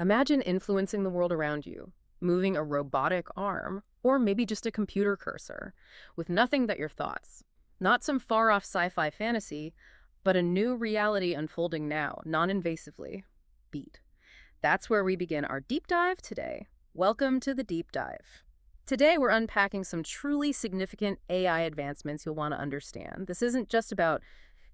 Imagine influencing the world around you, moving a robotic arm, or maybe just a computer cursor, with nothing but your thoughts. Not some far-off sci-fi fantasy, but a new reality unfolding now, non-invasively. Beat. That's where we begin our deep dive today. Welcome to the deep dive. Today, we're unpacking some truly significant AI advancements you'll want to understand. This isn't just about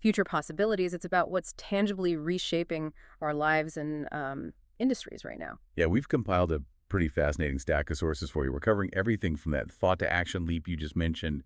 future possibilities, it's about what's tangibly reshaping our lives and industries right now. Yeah, we've compiled a pretty fascinating stack of sources for you. We're covering everything from that thought-to-action leap you just mentioned,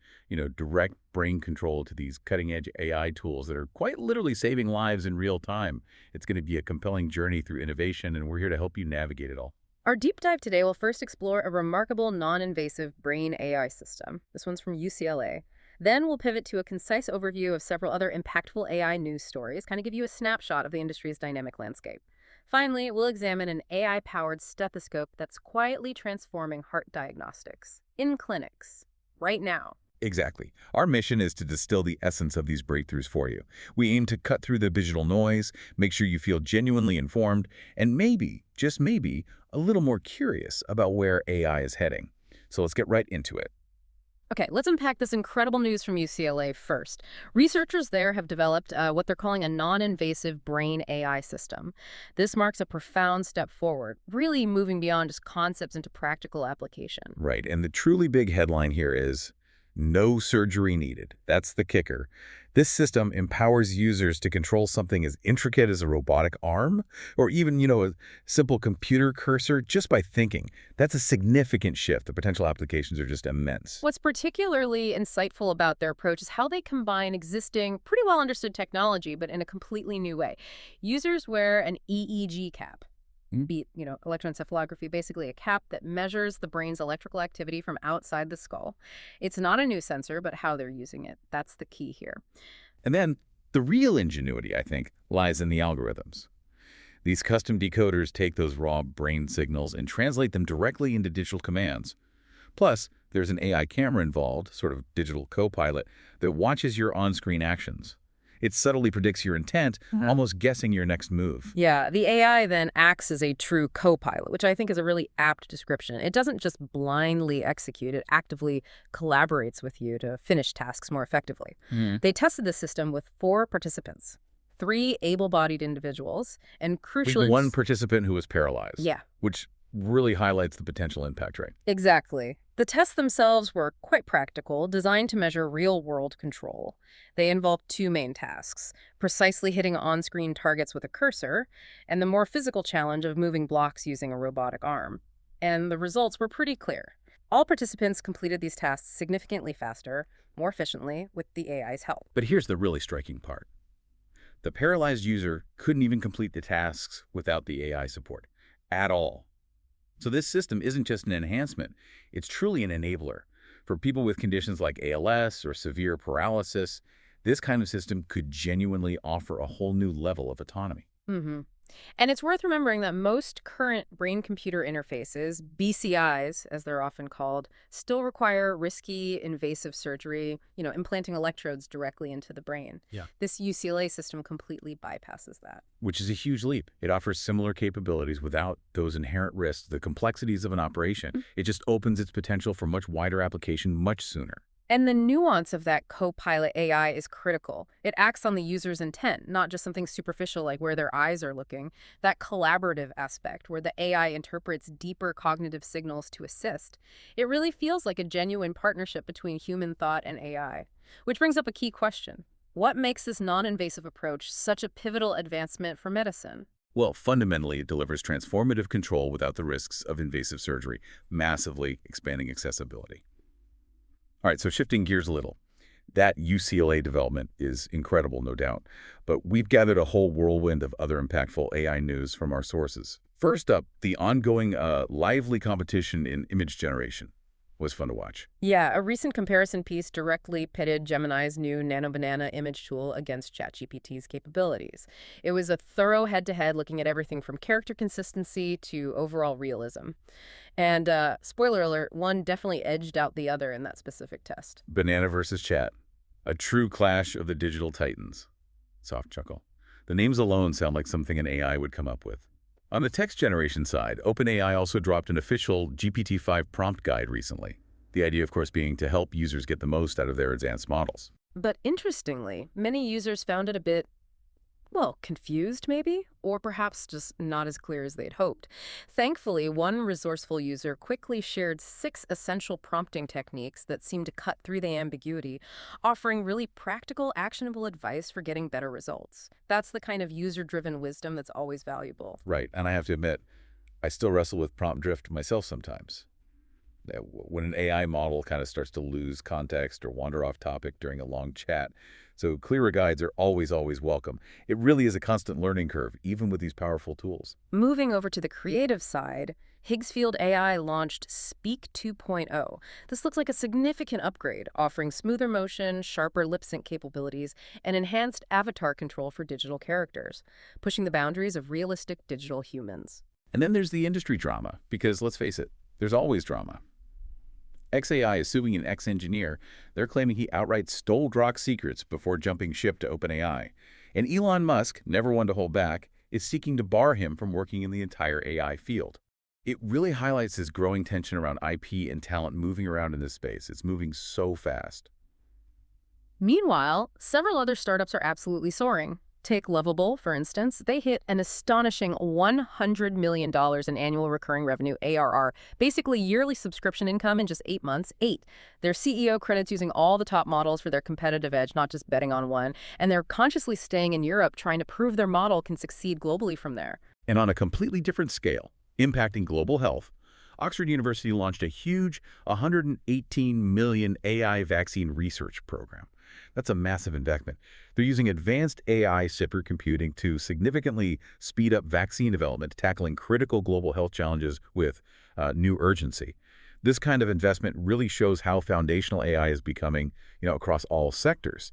direct brain control, to these cutting-edge AI tools that are quite literally saving lives in real time. It's going to be a compelling journey through innovation, and we're here to help you navigate it all. Our deep dive today will first explore a remarkable non-invasive brain AI system. This one's from UCLA. Then we'll pivot to a concise overview of several other impactful AI news stories, kind of give you a snapshot of the industry's dynamic landscape. Finally, we'll examine an AI-powered stethoscope that's quietly transforming heart diagnostics in clinics right now. Exactly. Our mission is to distill the essence of these breakthroughs for you. We aim to cut through the digital noise, make sure you feel genuinely informed, and maybe, just maybe, a little more curious about where AI is heading. So let's get right into it. Okay, let's unpack this incredible news from UCLA first. Researchers there have developed what they're calling a non-invasive brain AI system. This marks a profound step forward, really moving beyond just concepts into practical application. Right, and the truly big headline here is no surgery needed. That's the kicker. This system empowers users to control something as intricate as a robotic arm, or even, a simple computer cursor, just by thinking. That's a significant shift. The potential applications are just immense. What's particularly insightful about their approach is how they combine existing, pretty well understood technology, but in a completely new way. Users wear an EEG cap. Electroencephalography, basically a cap that measures the brain's electrical activity from outside the skull. It's not a new sensor, but how they're using it. That's the key here. And then the real ingenuity, I think, lies in the algorithms. These custom decoders take those raw brain signals and translate them directly into digital commands. Plus, there's an AI camera involved, sort of digital co-pilot, that watches your on-screen actions. It subtly predicts your intent, almost guessing your next move. Yeah, the AI then acts as a true co-pilot, which I think is a really apt description. It doesn't just blindly execute, it actively collaborates with you to finish tasks more effectively. They tested the system with 4 participants, 3 able-bodied individuals, and crucially... One participant who was paralyzed. Yeah. Which really highlights the potential impact, right? Exactly. The tests themselves were quite practical, designed to measure real-world control. They involved 2 main tasks: precisely hitting on-screen targets with a cursor, and the more physical challenge of moving blocks using a robotic arm. And the results were pretty clear. All participants completed these tasks significantly faster, more efficiently, with the AI's help. But here's the really striking part. The paralyzed user couldn't even complete the tasks without the AI support at all. So this system isn't just an enhancement, it's truly an enabler. For people with conditions like ALS or severe paralysis, this kind of system could genuinely offer a whole new level of autonomy. And it's worth remembering that most current brain-computer interfaces, BCIs as they're often called, still require risky, invasive surgery, implanting electrodes directly into the brain. Yeah. This UCLA system completely bypasses that. Which is a huge leap. It offers similar capabilities without those inherent risks, the complexities of an operation. It just opens its potential for much wider application much sooner. And the nuance of that co-pilot AI is critical. It acts on the user's intent, not just something superficial like where their eyes are looking. That collaborative aspect, where the AI interprets deeper cognitive signals to assist, it really feels like a genuine partnership between human thought and AI. Which brings up a key question. What makes this non-invasive approach such a pivotal advancement for medicine? Well, fundamentally, it delivers transformative control without the risks of invasive surgery, massively expanding accessibility. All right, so shifting gears a little. That UCLA development is incredible, no doubt. But we've gathered a whole whirlwind of other impactful AI news from our sources. First up, the ongoing lively competition in image generation was fun to watch. Yeah, a recent comparison piece directly pitted Gemini's new Nano Banana image tool against ChatGPT's capabilities. It was a thorough head-to-head looking at everything from character consistency to overall realism. And spoiler alert, one definitely edged out the other in that specific test. Banana versus Chat. A true clash of the digital titans. Soft chuckle. The names alone sound like something an AI would come up with. On the text generation side, OpenAI also dropped an official GPT-5 prompt guide recently. The idea, of course, being to help users get the most out of their advanced models. But interestingly, many users found it a bit, well, confused maybe, or perhaps just not as clear as they'd hoped. Thankfully, one resourceful user quickly shared 6 essential prompting techniques that seemed to cut through the ambiguity, offering really practical, actionable advice for getting better results. That's the kind of user-driven wisdom that's always valuable. Right, and I have to admit, I still wrestle with prompt drift myself sometimes. When an AI model kind of starts to lose context or wander off topic during a long chat. So clearer guides are always welcome. It really is a constant learning curve, even with these powerful tools. Moving over to the creative side, Higgsfield AI launched Speak 2.0. This looks like a significant upgrade, offering smoother motion, sharper lip sync capabilities, and enhanced avatar control for digital characters, pushing the boundaries of realistic digital humans. And then there's the industry drama, because let's face it, there's always drama. xAI is suing an ex-engineer. They're claiming he outright stole Grok's secrets before jumping ship to OpenAI. And Elon Musk, never one to hold back, is seeking to bar him from working in the entire AI field. It really highlights this growing tension around IP and talent moving around in this space. It's moving so fast. Meanwhile, several other startups are absolutely soaring. Take Lovable, for instance. They hit an astonishing $100 million in annual recurring revenue, ARR, basically yearly subscription income in just 8 months. Their CEO credits using all the top models for their competitive edge, not just betting on one, and they're consciously staying in Europe, trying to prove their model can succeed globally from there. And on a completely different scale, impacting global health, Oxford University launched a huge 118 million AI vaccine research program. That's a massive investment. They're using advanced AI supercomputing to significantly speed up vaccine development, tackling critical global health challenges with new urgency. This kind of investment really shows how foundational AI is becoming, across all sectors.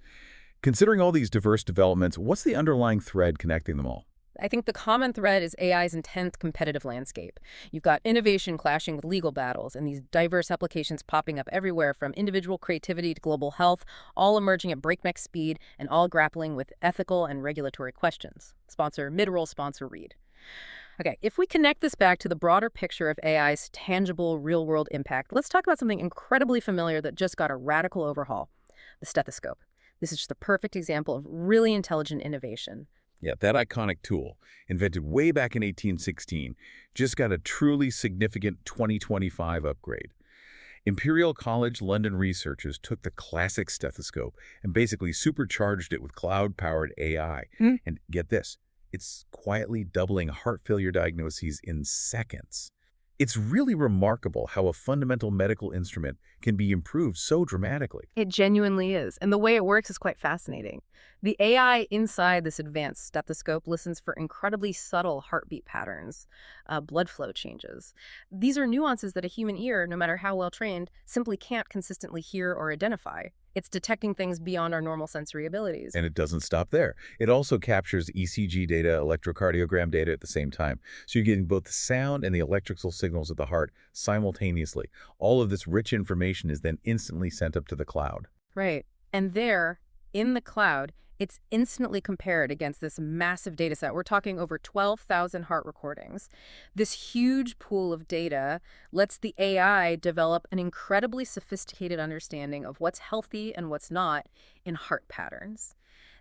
Considering all these diverse developments, what's the underlying thread connecting them all? I think the common thread is AI's intense competitive landscape. You've got innovation clashing with legal battles and these diverse applications popping up everywhere, from individual creativity to global health, all emerging at breakneck speed and all grappling with ethical and regulatory questions. Sponsor, mid-roll sponsor, read. Okay, if we connect this back to the broader picture of AI's tangible, real-world impact, let's talk about something incredibly familiar that just got a radical overhaul: the stethoscope. This is just a perfect example of really intelligent innovation. Yeah, that iconic tool, invented way back in 1816, just got a truly significant 2025 upgrade. Imperial College London researchers took the classic stethoscope and basically supercharged it with cloud-powered AI. And get this, it's quietly doubling heart failure diagnoses in seconds. It's really remarkable how a fundamental medical instrument can be improved so dramatically. It genuinely is, and the way it works is quite fascinating. The AI inside this advanced stethoscope listens for incredibly subtle heartbeat patterns, blood flow changes. These are nuances that a human ear, no matter how well trained, simply can't consistently hear or identify. It's detecting things beyond our normal sensory abilities. And it doesn't stop there. It also captures ECG data, electrocardiogram data at the same time. So you're getting both the sound and the electrical signals of the heart simultaneously. All of this rich information is then instantly sent up to the cloud. Right. And there, in the cloud, it's instantly compared against this massive data set. We're talking over 12,000 heart recordings. This huge pool of data lets the AI develop an incredibly sophisticated understanding of what's healthy and what's not in heart patterns.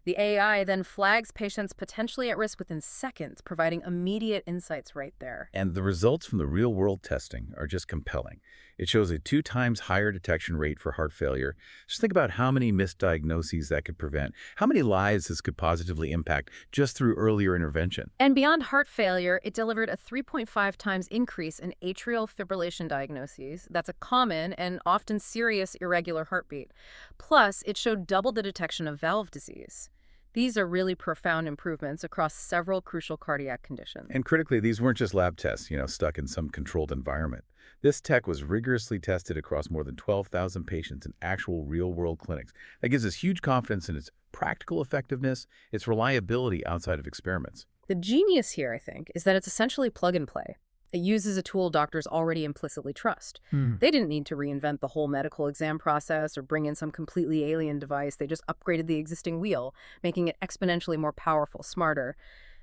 The AI then flags patients potentially at risk within seconds, providing immediate insights right there. And the results from the real-world testing are just compelling. It shows a 2 times higher detection rate for heart failure. Just think about how many misdiagnoses that could prevent, how many lives this could positively impact just through earlier intervention. And beyond heart failure, it delivered a 3.5 times increase in atrial fibrillation diagnoses. That's a common and often serious irregular heartbeat. Plus, it showed double the detection of valve disease. These are really profound improvements across several crucial cardiac conditions. And critically, these weren't just lab tests, stuck in some controlled environment. This tech was rigorously tested across more than 12,000 patients in actual real-world clinics. That gives us huge confidence in its practical effectiveness, its reliability outside of experiments. The genius here, I think, is that it's essentially plug and play. It uses a tool doctors already implicitly trust. They didn't need to reinvent the whole medical exam process or bring in some completely alien device. They just upgraded the existing wheel, making it exponentially more powerful, smarter.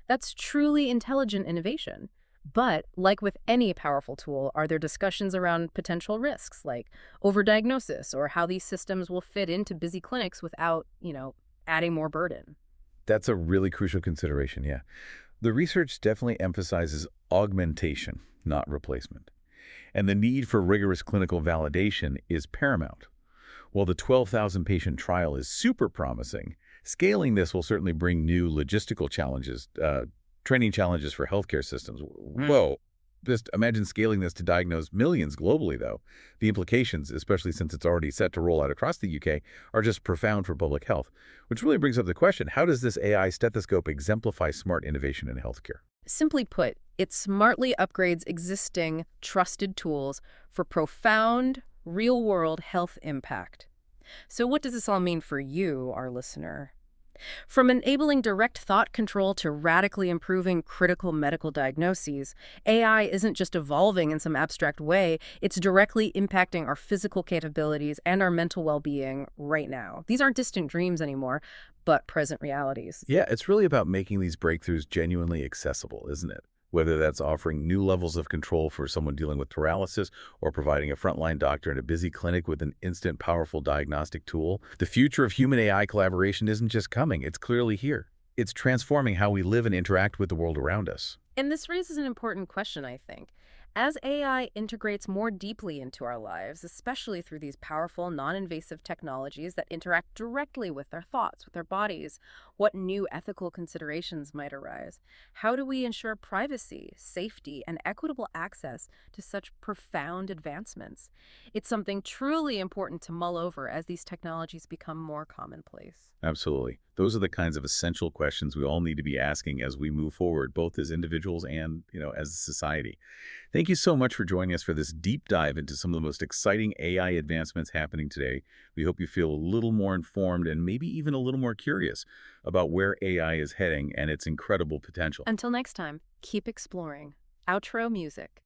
That's truly intelligent innovation. But, like with any powerful tool, are there discussions around potential risks, like overdiagnosis or how these systems will fit into busy clinics without, adding more burden? That's a really crucial consideration, yeah. The research definitely emphasizes augmentation, not replacement. And the need for rigorous clinical validation is paramount. While the 12,000 patient trial is super promising, scaling this will certainly bring new logistical challenges, training challenges for healthcare systems. Whoa. Just imagine scaling this to diagnose millions globally, though. The implications, especially since it's already set to roll out across the UK, are just profound for public health. Which really brings up the question, how does this AI stethoscope exemplify smart innovation in healthcare? Simply put, it smartly upgrades existing trusted tools for profound, real-world health impact. So what does this all mean for you, our listener? From enabling direct thought control to radically improving critical medical diagnoses, AI isn't just evolving in some abstract way, it's directly impacting our physical capabilities and our mental well-being right now. These aren't distant dreams anymore, but present realities. Yeah, it's really about making these breakthroughs genuinely accessible, isn't it? Whether that's offering new levels of control for someone dealing with paralysis or providing a frontline doctor in a busy clinic with an instant, powerful diagnostic tool. The future of human AI collaboration isn't just coming, it's clearly here. It's transforming how we live and interact with the world around us. And this raises an important question, I think. As AI integrates more deeply into our lives, especially through these powerful, non-invasive technologies that interact directly with our thoughts, with our bodies, what new ethical considerations might arise? How do we ensure privacy, safety, and equitable access to such profound advancements? It's something truly important to mull over as these technologies become more commonplace. Absolutely. Those are the kinds of essential questions we all need to be asking as we move forward, both as individuals and, as a society. Thank you so much for joining us for this deep dive into some of the most exciting AI advancements happening today. We hope you feel a little more informed and maybe even a little more curious about where AI is heading and its incredible potential. Until next time, keep exploring. Outro music.